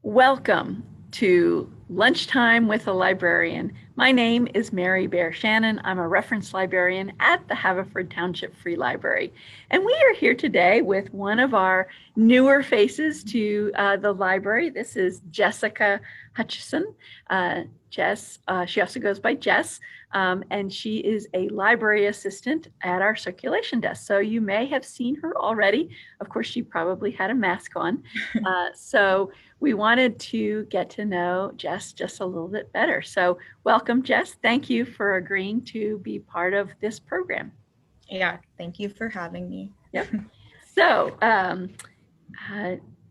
Welcome to Lunchtime with a Librarian. My name is Mary Bear Shannon. I'm a reference librarian at the Haverford Township Free Library. And we are here today with one of our newer faces to the library. This is Jessica Hutchison. She also goes by Jess, and she is a library assistant at our circulation desk. So you may have seen her already. Of course, she probably had a mask on. So we wanted to get to know Jess just a little bit better. So welcome, Jess. Thank you for agreeing to be part of this program. Yeah, thank you for having me. Yep. So why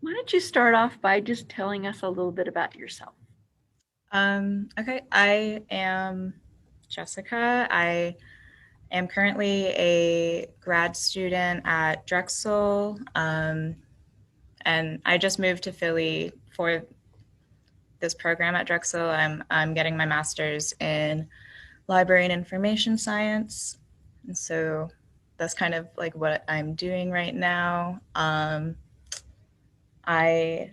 don't you start off by just telling us a little bit about yourself? Okay, I am Jessica. I am currently a grad student at Drexel, and I just moved to Philly for this program at Drexel. I'm getting my master's in library and information science, and so that's kind of like what I'm doing right now. I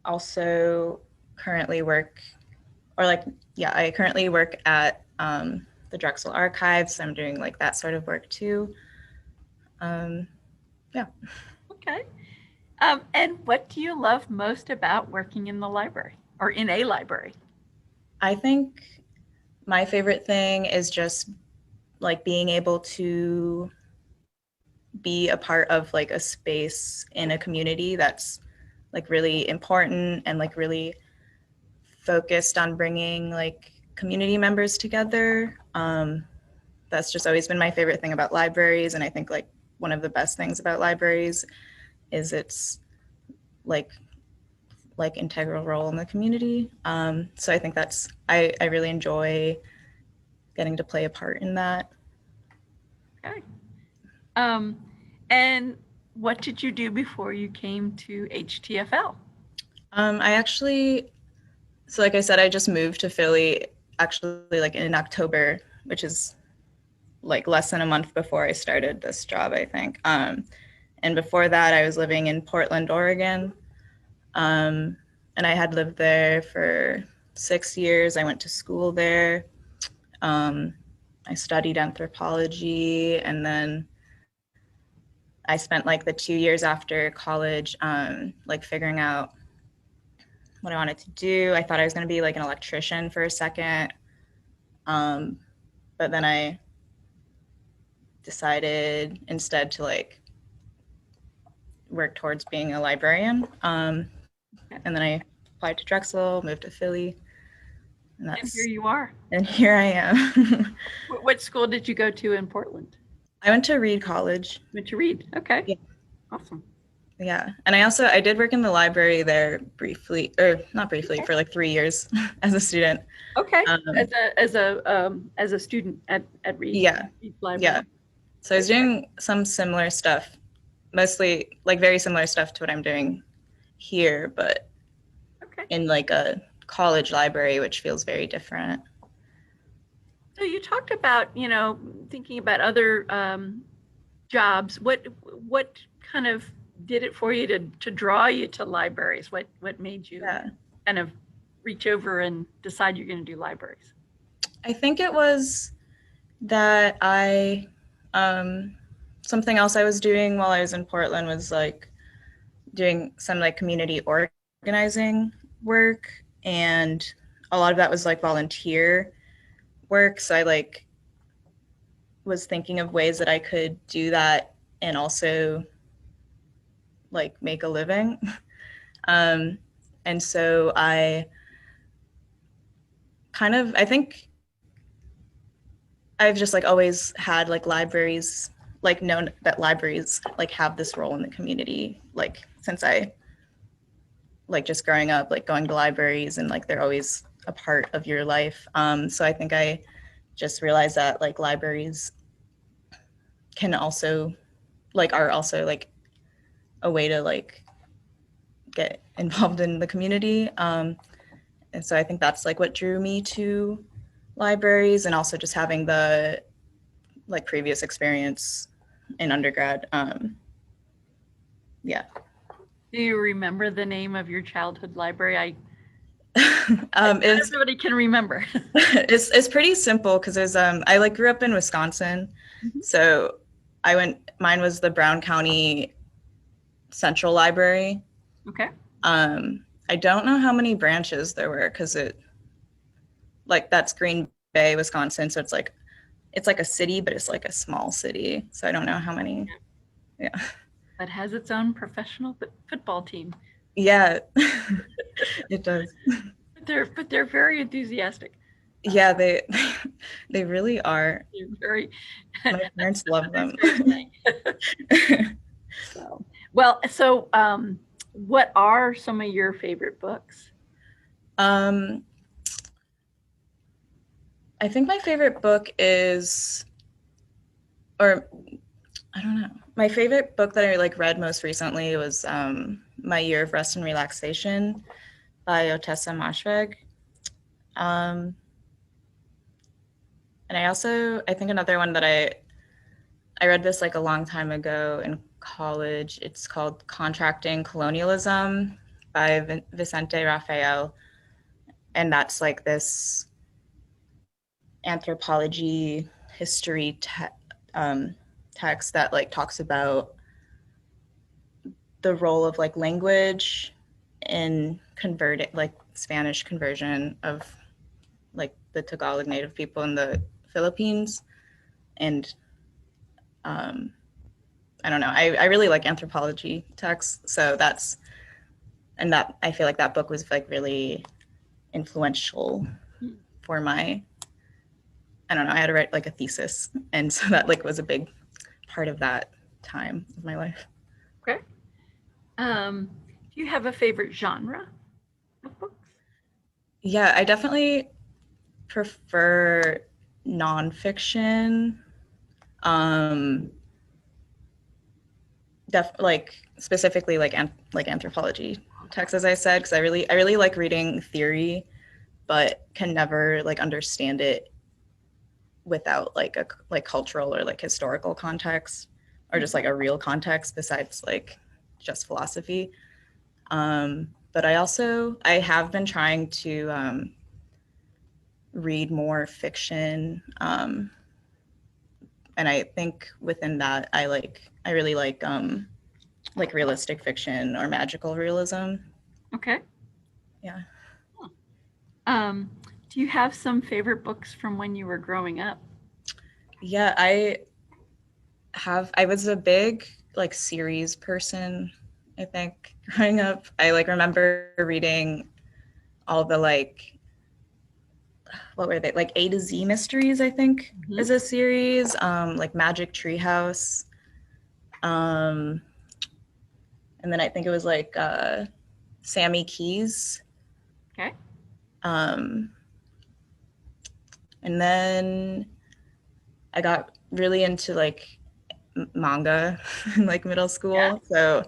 also currently work, I currently work at the Drexel Archives. I'm doing like that sort of work too. Yeah. Okay. And what do you love most about working in the library or in a library? I think my favorite thing is just like being able to be a part of like a space in a community that's like really important and like really focused on bringing like community members together. That's just always been my favorite thing about libraries, and I think like one of the best things about libraries is its like integral role in the community. So I think I really enjoy getting to play a part in that. Okay. And what did you do before you came to HTFL? I actually, so like I said, I just moved to Philly actually like in October, which is like less than a month before I started this job, I think. And before that, I was living in Portland, Oregon. And I had lived there for 6 years. I went to school there. I studied anthropology, and then I spent like the 2 years after college, like figuring out what I wanted to do. I thought I was going to be like an electrician for a second. But then I decided instead to like work towards being a librarian. And then I applied to Drexel, moved to Philly, And here you are. And here I am. What school did you go to in Portland? I went to Reed College. Went to Reed. Okay. Yeah. Awesome. Yeah. And I did work in the library there briefly, or not briefly, for like 3 years as a student. Okay. As a student at Reed. Yeah. Reed Library. Yeah. So I was doing some similar stuff, mostly like very similar stuff to what I'm doing here, but in like a college library, which feels very different. So you talked about, thinking about other jobs. What kind of did it for you to draw you to libraries? What made you kind of reach over and decide you're going to do libraries? I think it was that something else I was doing while I was in Portland was like doing some like community organizing work, and a lot of that was like volunteer work. So I like was thinking of ways that I could do that and also like make a living. And so I think I've just like always had like libraries, like known that libraries like have this role in the community, like since I like just growing up, like going to libraries, and like they're always a part of your life. So I think I just realized that like libraries can also like are also like a way to like get involved in the community. And so I think that's like what drew me to libraries, and also just having the like previous experience in undergrad. Yeah. Do you remember the name of your childhood library? Not It's everybody can remember. it's pretty simple because there's I like grew up in Wisconsin, Mhm. so mine was the Brown County Central Library. Okay. I don't know how many branches there were because it like that's Green Bay, Wisconsin, so it's like a city, but it's like a small city. So I don't know how many. Yeah. That has its own professional football team. Yeah, it does. But they're very enthusiastic. Yeah, they really are. They're very My parents love Others them. very nice. So, well, so what are some of your favorite books? um, I think my favorite book is, or I don't know. My favorite book that I like read most recently was My Year of Rest and Relaxation by Otessa Moshfegh. Um, and I think another one that I read this like a long time ago in college. It's called Contracting Colonialism by Vicente Rafael, and that's like this anthropology history um, text that like talks about the role of like language in converting like Spanish conversion of like the Tagalog native people in the Philippines. And um, I don't know, I really like anthropology texts. So that I feel like that book was like really influential for my, I don't know, I had to write like a thesis. And so that like was a big part of that time of my life. Okay. Do you have a favorite genre of books? Yeah, I definitely prefer nonfiction. Um, like specifically like anthropology texts, as I said, because I really like reading theory, but can never like understand it without like a like cultural or like historical context or just like a real context besides like just philosophy. But I have been trying to read more fiction. And I think within that, I really like realistic fiction or magical realism. Okay. Yeah. Um, do you have some favorite books from when you were growing up? Yeah, I was a big like series person, I think, growing up. I like remember reading all the like what were they? Like A to Z mysteries, I think, Mhm. is a series. Like Magic Treehouse. Um, and then I think it was like Sammy Keys. Okay. Um, and then I got really into like manga in like middle Yeah. school. So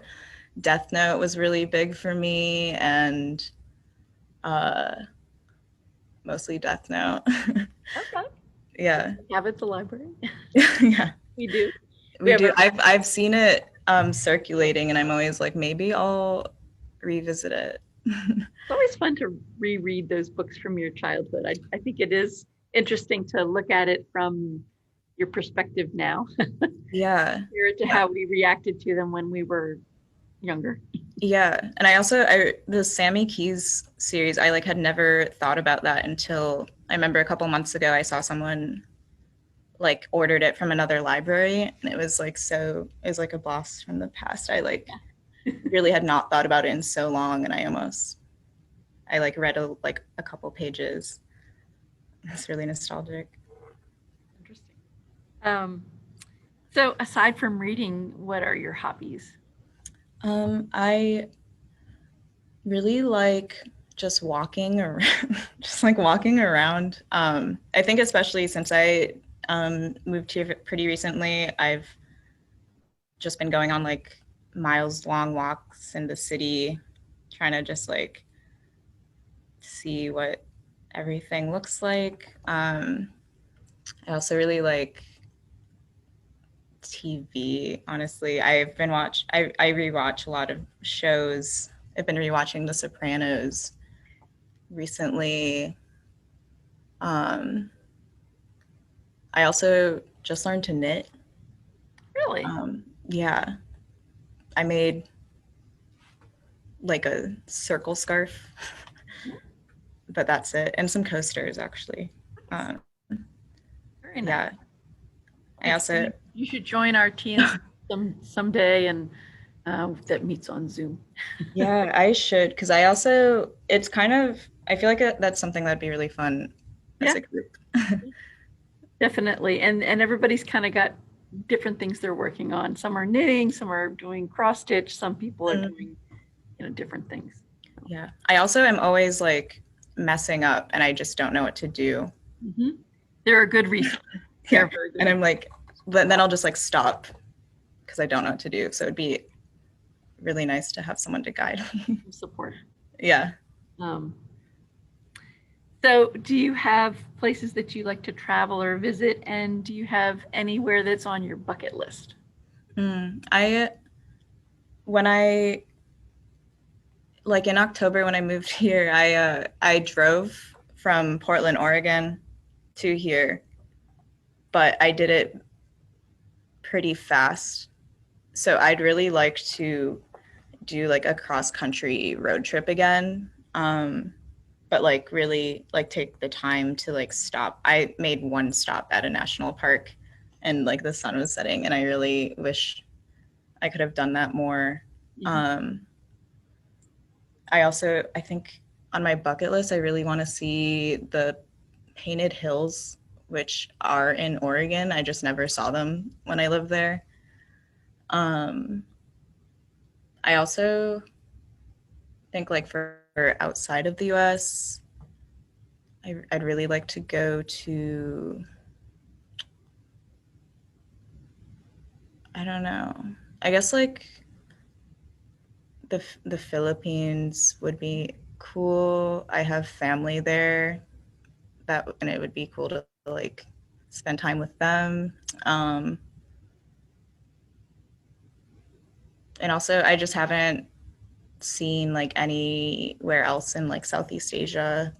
Death Note was really big for me, and uh, mostly Death Note. Okay. Yeah, We have at the library. yeah, We do. We we have do. a I've seen it circulating, and I'm always like, maybe I'll revisit it. It's always fun to reread those books from your childhood. I think it is interesting to look at it from your perspective now, Yeah, compared to how we reacted to them when we were younger. yeah, and I the Sammy Keys series. I like had never thought about that until I remember a couple months ago. I saw someone like ordered it from another library, and it was like a blast from the past. I like Yeah. really had not thought about it in so long, and I like read like a couple pages. It's really nostalgic. Interesting. Um, so aside from reading, what are your hobbies? I really like just walking or just like walking around. I think especially since I moved here pretty recently, I've just been going on like miles long walks in the city, trying to just like see what everything looks like. I also really like TV, honestly. I rewatch a lot of shows. I've been rewatching The Sopranos recently. Um, I also just learned to knit. Really? Yeah, I made like a circle scarf, but that's it, and some coasters actually. Nice. Um, Very nice. yeah, I also You should join our TNC someday, and that meets on Zoom. yeah I should because I also it's kind of I feel like that's something that'd be really fun as Yeah, a group. definitely. And everybody's kind of got different things they're working on. Some are knitting, some are doing cross stitch, some people are Mm, doing, different things. So, yeah, I also am always like messing up, and I just don't know what to do. mhm. They're a good resource. They're Yeah, very and good I'm like, but then I'll just like stop because I don't know what to do. So it'd be really nice to have someone to guide me. support. Yeah. Um, so, do you have places that you like to travel or visit? And do you have anywhere that's on your bucket list? I when I like in October when I moved here, I drove from Portland, Oregon to here, but I did it pretty fast. So I'd really like to do like a cross country road trip again. But like really like take the time to like stop. I made one stop at a national park and like the sun was setting and I really wish I could have done that more. Mhm. Um, I think on my bucket list, I really want to see the Painted Hills, which are in Oregon. I just never saw them when I lived there. Um, I also think like for outside of the US, I'd really like to go to, I don't know, I guess like the Philippines would be cool. I have family there and it would be cool to like spend time with them. Um, and also, I just haven't seen like anywhere else in like Southeast Asia,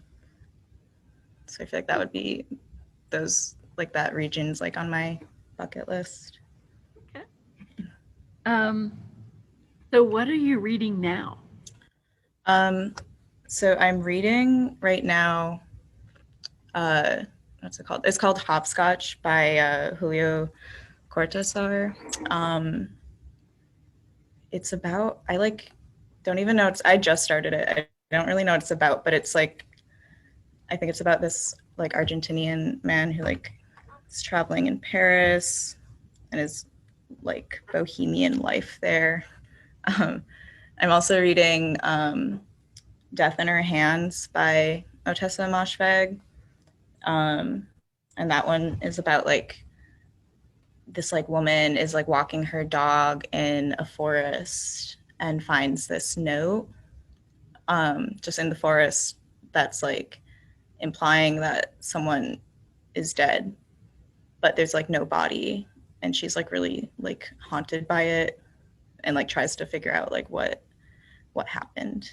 so I feel like that would be those like that region's like on my bucket list. Okay. Um, so, what are you reading now? Um, so I'm reading right now. Uh, what's it called? It's called Hopscotch by Julio Cortázar. Um, it's about I like don't even know it's I just started it. I don't really know what it's about, but it's like I think it's about this like Argentinian man who like is traveling in Paris and his like bohemian life there. Um, I'm also reading Death in Her Hands by Otessa Moshfegh. Um, and that one is about like this like woman is like walking her dog in a forest and finds this note just in the forest that's like implying that someone is dead, but there's like no body, and she's like really like haunted by it, and like tries to figure out like what happened.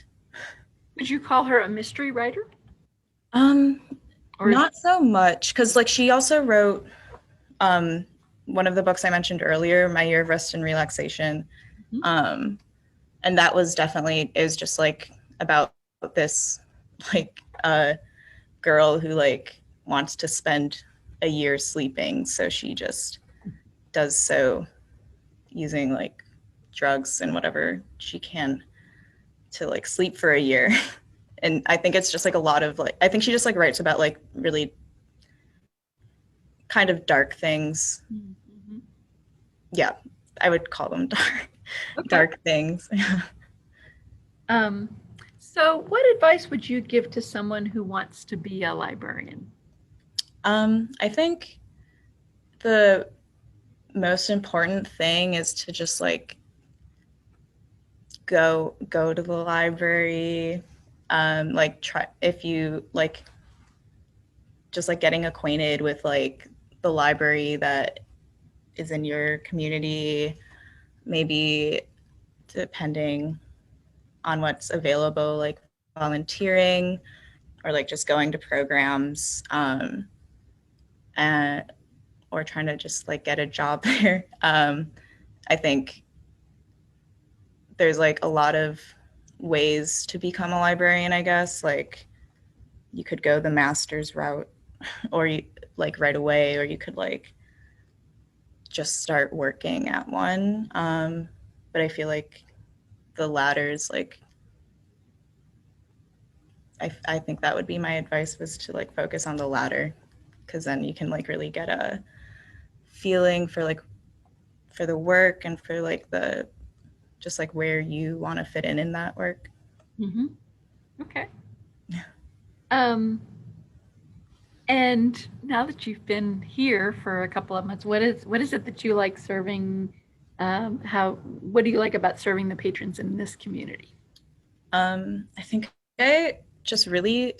Would you call her a mystery writer? Um, Or is not so much because like she also wrote um one of the books I mentioned earlier, My Year of Rest and Relaxation. Mhm. Um, and that was definitely is just like about this like girl who like wants to spend a year sleeping, so she just does so using like drugs and whatever she can to like sleep for a year. And I think it's just like a lot of like I think she just like writes about like really kind of dark things. Mhm. Yeah, I would call them dark Okay. dark things. Um, so, what advice would you give to someone who wants to be a librarian? I think the most important thing is to just like go to the library, like try if you like just like getting acquainted with like the library that is in your community, maybe depending on what's available, like volunteering or like just going to programs, and or trying to just like get a job there. I think there's like a lot of ways to become a librarian, I guess. Like you could go the master's route or you like right away, or you could like just start working at one. But I feel like the latter is like, I think that would be my advice, was to like focus on the latter, because then you can like really get a feeling for like for the work and for like the just like where you want to fit in that work. Mm-hmm. Okay. Um, and now that you've been here for a couple of months, what is it that you like serving? What do you like about serving the patrons in this community? I think I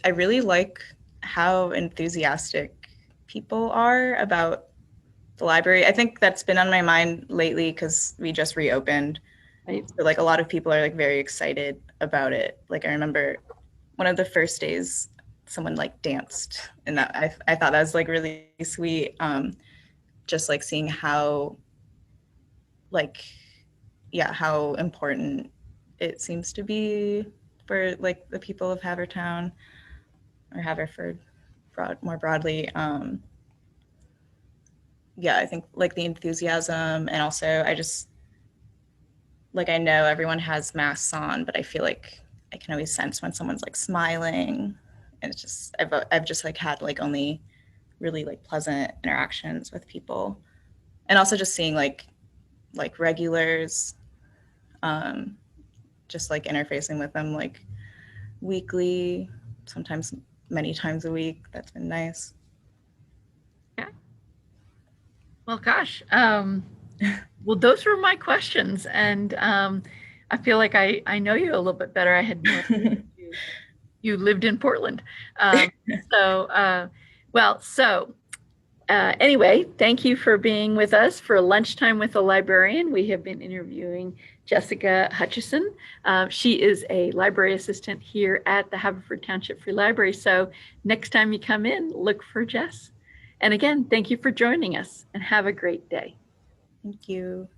really like how enthusiastic people are about the library. I think that's been on my mind lately because we just reopened. Right? So like a lot of people are like very excited about it. Like I remember one of the first days someone like danced, and that I thought that was like really sweet. Just like seeing how like yeah, how important it seems to be for like the people of Havertown or Haverford more broadly. Yeah, I think like the enthusiasm, and also I just like I know everyone has masks on, but I feel like I can always sense when someone's like smiling, and it's just I've just like had like only really like pleasant interactions with people, and also just seeing like regulars, um, just like interfacing with them like weekly, sometimes many times a week. That's been nice. Yeah. Well, gosh. Well, those were my questions, and I feel like I know you a little bit better. I had no idea you lived in Portland. Um, so, well, so anyway, thank you for being with us for Lunchtime with a Librarian. We have been interviewing Jessica Hutchison. She is a library assistant here at the Haverford Township Free Library. So next time you come in, look for Jess. And again, thank you for joining us and have a great day. Thank you.